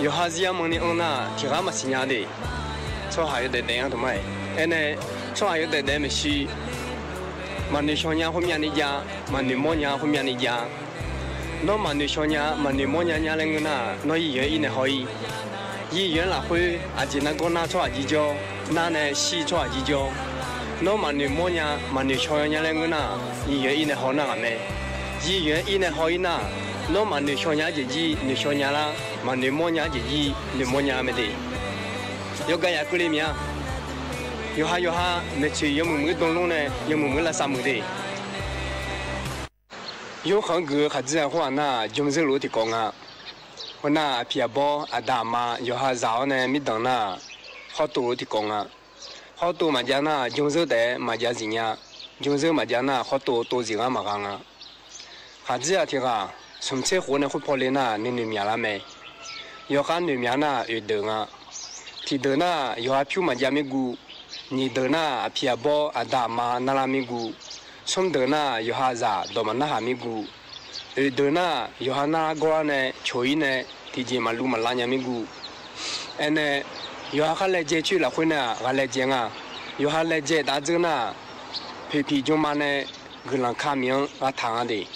有下子阿妈呢啊，提个嘛新伢的，从还有得这样的买，哎呢，从还有得这么些，嘛你小伢后面的家，嘛你莫伢后面的家，那嘛你小伢，嘛你莫伢伢那个呐，那医院一年可以，医院那会啊，只能够拿出来几交，拿呢洗出来几交。那嘛女模样，嘛女小样那个呐，医院一年好那个没？医院一年好一那，那嘛女小样姐姐，女小样啦，嘛女模样姐姐，女模样没得。有个呀，过来面，有下，没去有木东龙呢，有木那啥木的。有很多孩子话那中正路的讲啊，我那皮包啊大妈有下早呢，没等那好多的讲啊。好多嘛家那中州的嘛家人呀，中州嘛家那好多人啊嘛讲啊，孩子啊听啊，从车河呢会跑来那你女面了没？有看女面那有等啊，提等那有下票嘛家没顾，你等那皮包啊大妈那拉没顾，从等那有下啥多嘛那还没顾，有等那有下那个呢，秋衣呢，提前嘛路嘛拉伢没顾，哎呢。有下来接去了回呢，下来接啊，有下来接打针呢，皮就嘛呢，个人看病啊躺的。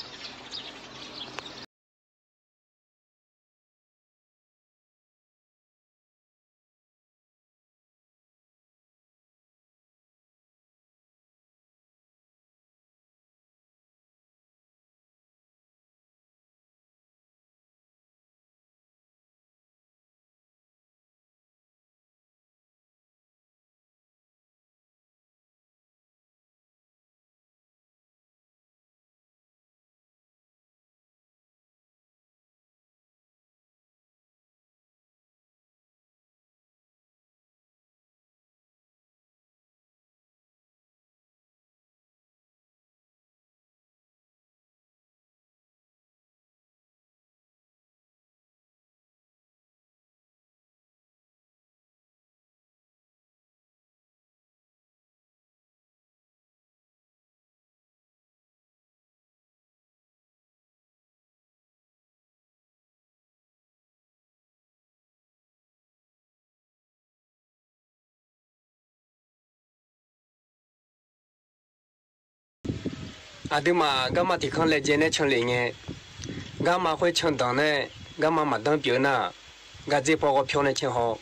啊对嘛，干嘛地方来接呢？城里呢，干嘛会抢当呢？干嘛当表呢？干这包个票呢抢好，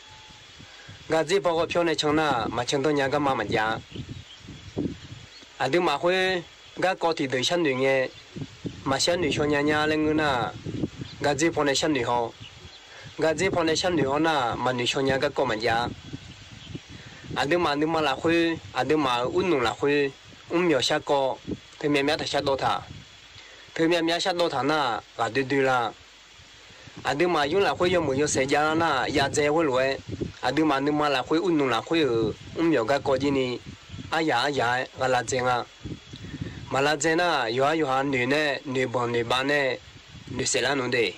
干这包个票呢抢呢，嘛抢到人干嘛家？啊对嘛会干高铁对乡女呢，嘛乡女小娘娘那个呢，干这包呢乡女好， gà dê phong này xem nữa na mà nữ cho nhà các con mà giá đứa mà là khuya đứa mà uốn nung là khuya nhiều xa co thì mẹ thật xa đô thả thì mẹ xa đô thả na gà đưa là đứa mà dùng là khuya dùng sẽ giá na giá dê khuya rồi đứa mà là khuya uốn nung là khuya nhiều các con gì nè giá gà là dê à mà là dê na yêu nữ nè nữ bọn nữ bạn nè nữ sẽ là nông đề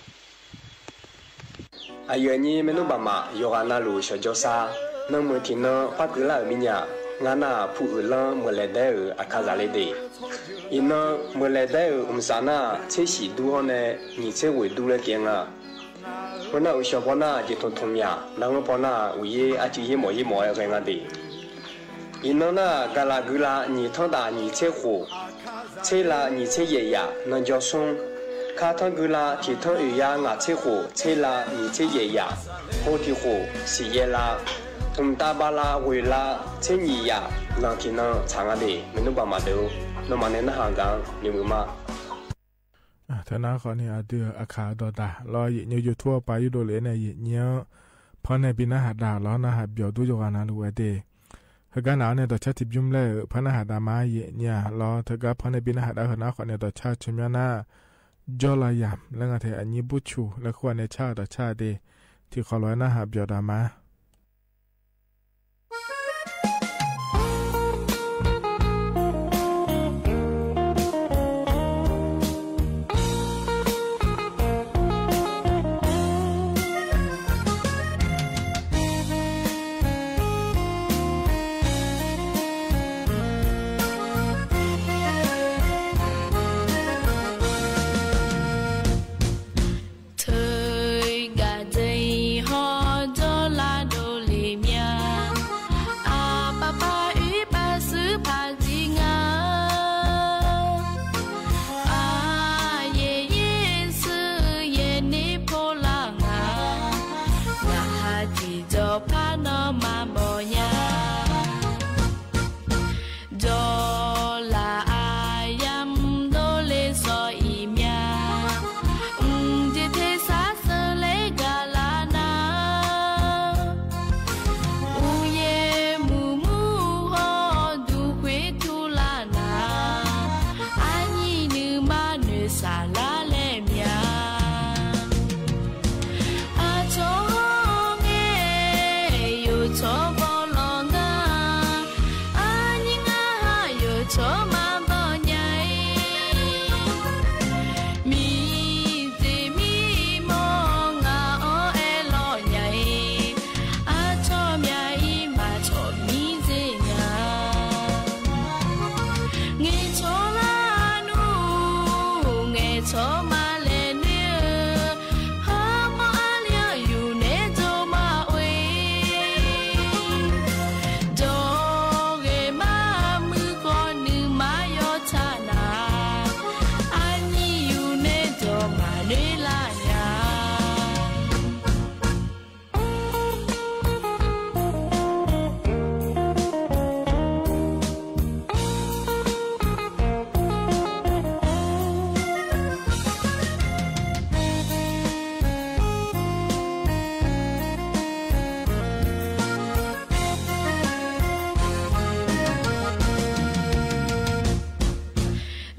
giờ như mình nói mà yêu gà na lù cho cho xa nông mới thì nó phát cứ là ở bên nhà ngã na phụ lăng mới lấy đấy ở Akazale đấy, nó mới lấy đấy ở sáng na chế sĩ đu họ này nhị chế quỷ đu lấy tiền à, hôm nào ở bọn na chỉ thôn nhà, nông bọn na uy chỉ hiếm ở cái ngã đấy, nó na cái là cứ là nhị thằng ta nhị chế hồ, chế là nhị chế爷爷，那叫松，卡汤cứ là thì thằng ở nhà ngã chế hồ，chế là nhị chế爷爷，hồ thì hồ是爷啦。ta ba la quỳ la chế nhị ya nàng thì nàng chẳng à đi mình nó bảo mà đâu nó mà nên nó hàng gang nhiều mà thế nào còn thì đưa khá đó ta lo gì nhiều YouTube bài đồ lễ này gì nhiều phần này bị nó hạt đào lo nó hạt biểu tôi cho anh luôn đấy cái cái nào này tôi chắc tiếp zoom lại phần này hạt đào mà gì nha lo thế cái phần này bị nó hạt đào hơn nào còn này tôi chắc chấm nhau na do là giảmแล้วก็ที่อันนี้บุชูแล้วควรในชาต่อชาดีที่เขาnói nó hạt biểu đào mà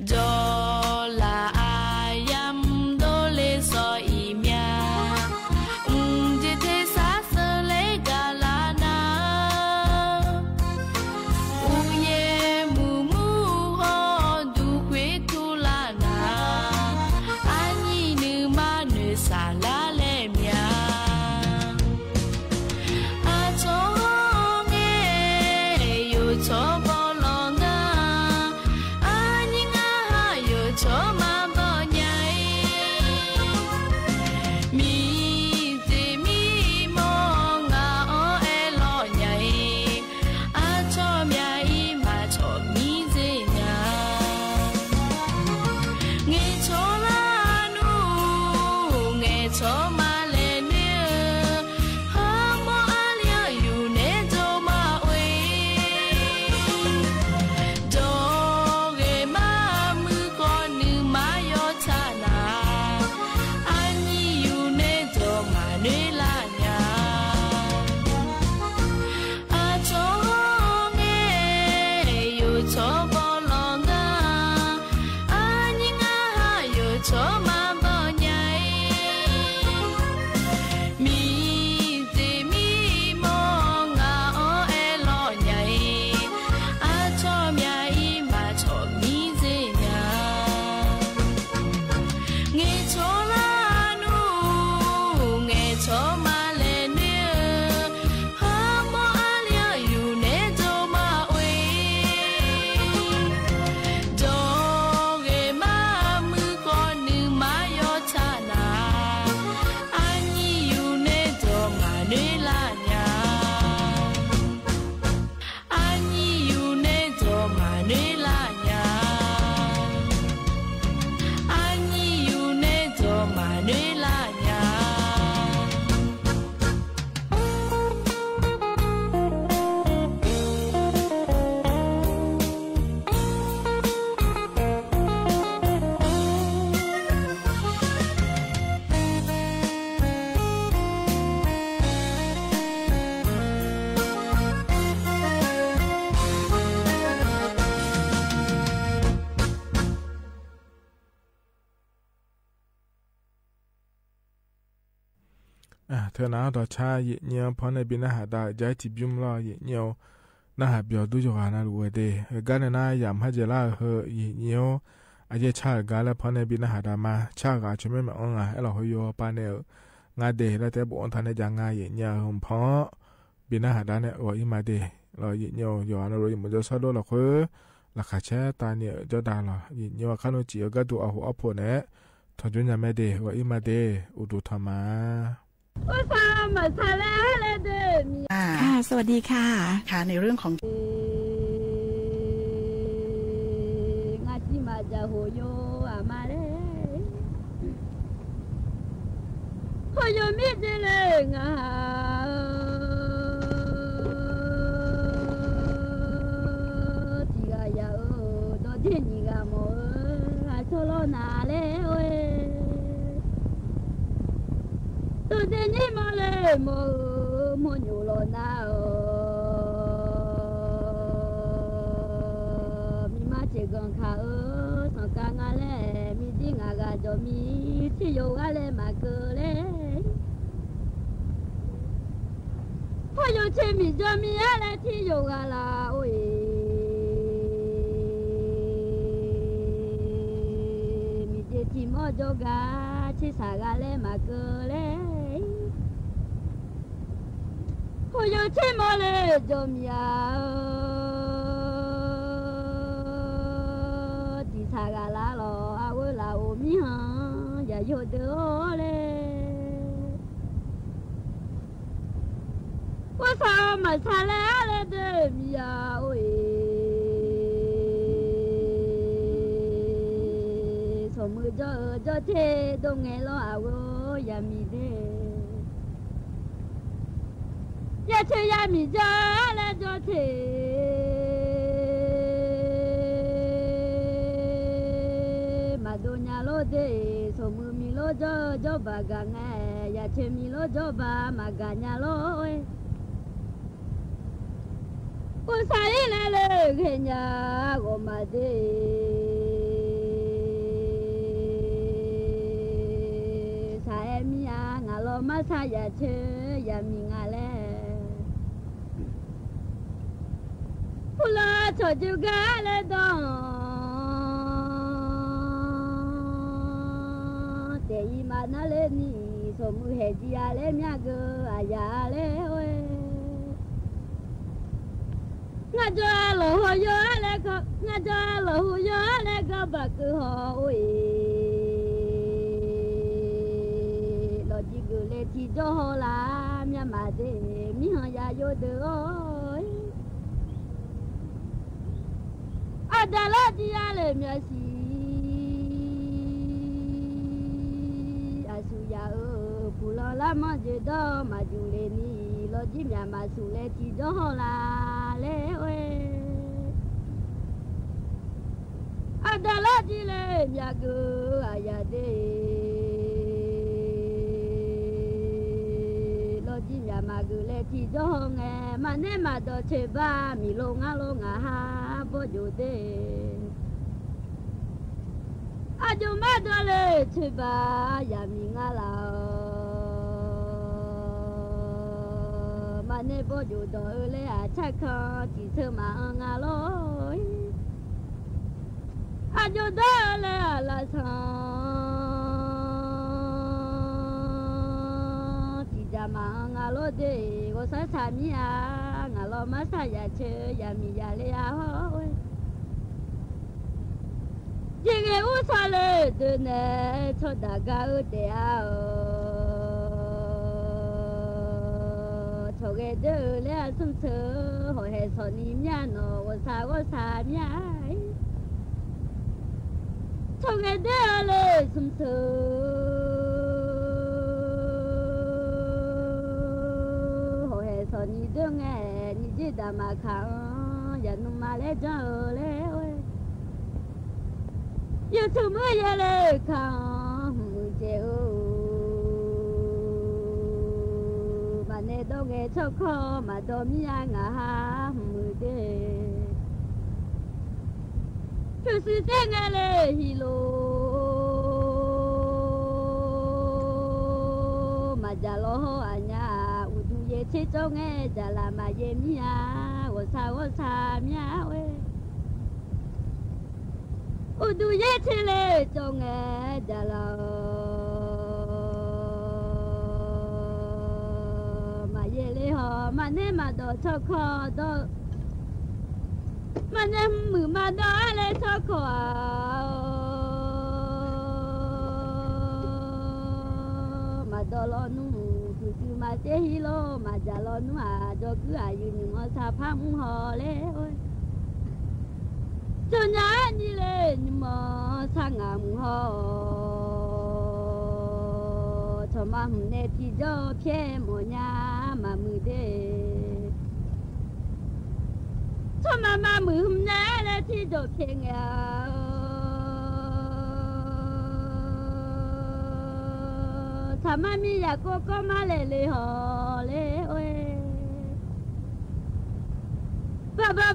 do là ai dám đô lê soi mà đi là nhà thưa nào đó cha dễ nhiều phone này bên hà đã giải chỉ bùm lo dễ nhiều na hà biểu đối cho na lùi đề cái này na giảm hay giờ là hơi dễ nhiều ai giờ cha cái là phone này bên hà đã mà cha cái chúng mình mà ông à là hơi yo pa này ngay đề là thế bọn thằng này chẳng ngay dễ nhiều không phó bên hà đã này rồi mà đề rồi dễ nhiều giờ nó rồi một giờ sau đó là khơi là khá chết ta này cho ta là dễ nhiều khá nó chỉ ở cái tụ ở hồ ấp này thằng chúng nhà mẹ đề rồi mà đề u tụ tham màค่ะสวัสดีค่ะค่ะในเรื่องของงาจิมาจะโหโยอามาเลโหโยมิเจเลงาทีกายาโดดินิกาโมอาโซโลนาเลโอtôi đến như mà lệ mồ nhiều lo nào mi mà chỉ cần khá sao cả ngã lệ mi đi ngã gà cho mi chỉ yêu ngã lệ mà cứ lệ thôi yêu chỉ mi cho mi lệ chỉ yêu ngã là ôi mi chỉ mò cho gà chỉ xả gà lệ mà cứ lệ ôi yo chỉ mò lệ cho mi chỉ xả gà lá lò ôi là ôm mi ha ya yo đỡ lệ ôi sao mà xả lệ lệ để mi ôi số mưa cho thế đông nghe lo ôi ya mi thế ya chơi ya mi cho là cho thế mà đồ nhà lo thế số mưa mi lo cho bà gà nghe ya chơi mi lo cho bà mà gà nhà lo ôi ôi sai là lệ cái nhà của mà thế sai mi à ngà lo mà sai ya chơi ya mi ngà lệ pula cho chú gà lệ đó để mà nó lên đi số mười hết gì à lên nhà cơ à ya lệ ôi ngã cho lỗ hồ yo lệ có ngã cho lỗ hồ yo lệ có bà cứ họ ôi lo chỉ cứ lệ chỉ cho họ làm nhà mà để mi họ ya yo được ôi ada la di ale mi asi asu ya pulo la ma je do ma ju le ni lo ji mi ma su le ti do la le we ada la di le mi agu aya de lo ji mi ma gu le ti do nge ma ne ma do che ba mi lo nga ha bo ju de ajo ma do le che ba ya mi nga la ma ne bo ju do le a cha kho chỉ sơ ma nga lo ajo do le la sa chỉ da ma nga lo de go sa sa mi a ngà lo má sa ya chơi ya mi ya le a hoi chỉ nghe u sa le de ne cho da ga u de a cho cái de le a sum sơ hồi hè so ni mya no wo sa mya cho cái de le sum sơ nghe ni chỉ đã mà khao ya nu mà lẽ cho lẽ ơi yêu thương mới ya lẽ khao mưa chiều mà nè đâu nghe cho khó mà đâu mi ăn à mưa đê cứ sự thế nghe lẽ hi lô mà già lo anh nhà u du ye che cho nghe già là mà ye mi à wo sa mi à ơi u du ye che le cho nghe già là mà ye le ho mà ne mà do cho khó do mà ne mưa mà do le cho khó đó lo nu cứ mà thế hi lo mà già lo nu à cho cứ à như nhưng mà sa phăng họ lẽ ơi cho nhá như lẽ nhưng mà sa ngầm họ cho mà hôm nay thì cho phía một nhà mà mưa đê cho mà mưa hôm nay là thì cho phía nghèo thà mà mi ya cô có mà lê họ lê ơi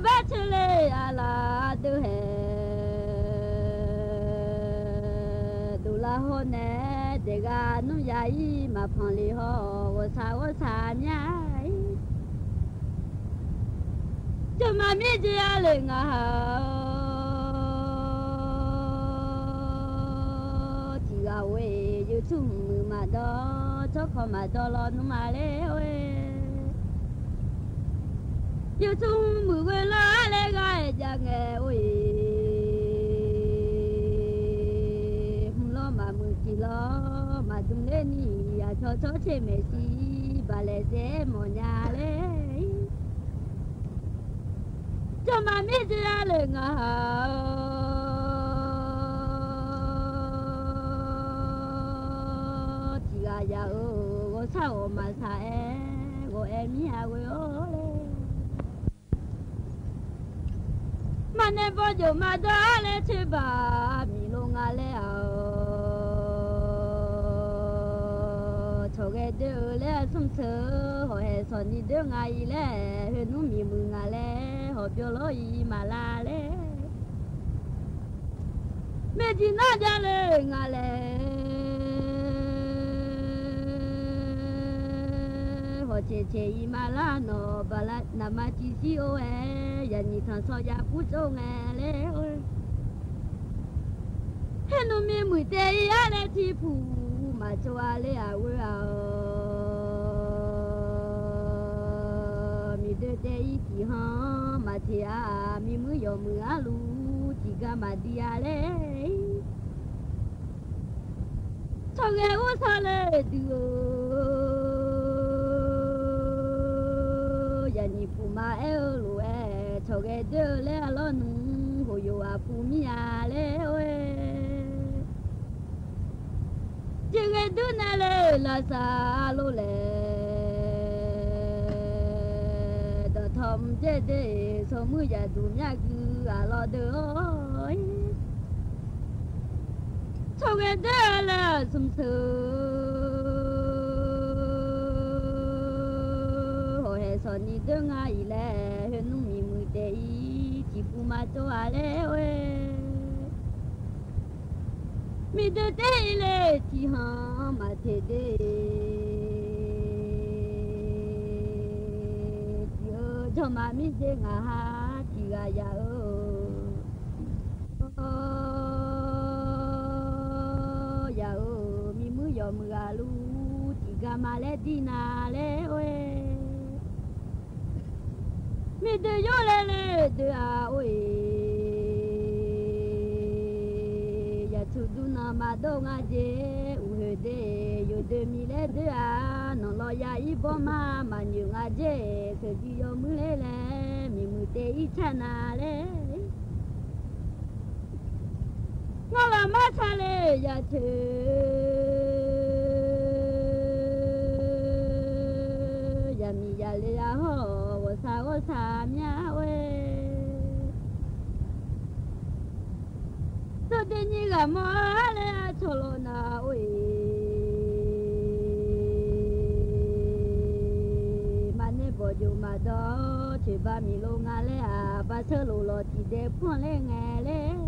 ba chơi lê à là đưa hè đủ là hôn nè để gà nó dài mà phong lì họ ô sa nhá cho mà mi chỉ à lê ngà chỉ gà quê yêu chung mà đó cho khó mà đó lo nó mà lẽ ơi yêu chung mưa quên lá lẽ gai cha nghe ơi không lo mà mưa chỉ lo mà tung lên đi à cho chế mẹ si bà lẽ dễ một nhà lẽ cho mà biết ra lời ngờ ya ô sao mà sai gọi em nhà quê ô mà nên bao giờ mà đã lên chơi bà mi luôn à lẽ cho cái đứa lẽ sum sờ họ hay son đi đứa ngày lẽ hơn nó mi mừng à lẽ họ biểu lối mà la lẽ mẹ chỉ nói ra lời ngà lẽ chế mà la nó bà la nằm mà chỉ xíu ấy giờ nhìn thằng so ya phút châu nghe lẽ ơi hết nó miếng mùi tê á lẽ thì phù mà cho à lẽ à ơi à mi đứa tê thì ha mà thì à mi mới giờ mưa à lu chỉ cả mà đi à lẽ cho nghe ô sao lẽ được ni pu ma eo lu e cho cái đứa lẽ lo nu hồ yo a pu mi a lẽ ơi chỉ cái đứa này lẽ là sa lô lẽ đó thầm chế để số mưa ya du nhà cứ à lo đứa ơi cho cái đứa là sum son ni đứa ngày lẽ hơn nung mi mười tê chỉ phụ mà cho à lẽ ơi mi đứa tê lẽ chỉ ha mà thế đê giờ cho mà mi dê ngà ha chỉ gà ya ya mi mưa giờ mưa à lu chỉ gà mà lẽ đi na lẽ ơi mi de yo le de a oi ya tu du na ma do nga je u he de yo de mi le de a no lo ya i bo ma nyu nga je se ji yo mu le mi mu te i cha na le nga la ma cha le ya che ya mi ya le ya ho 啥面喂？昨天你干嘛来错了那喂？马内波就马到，去把米路俺来啊，把车路落地的碰来俺来。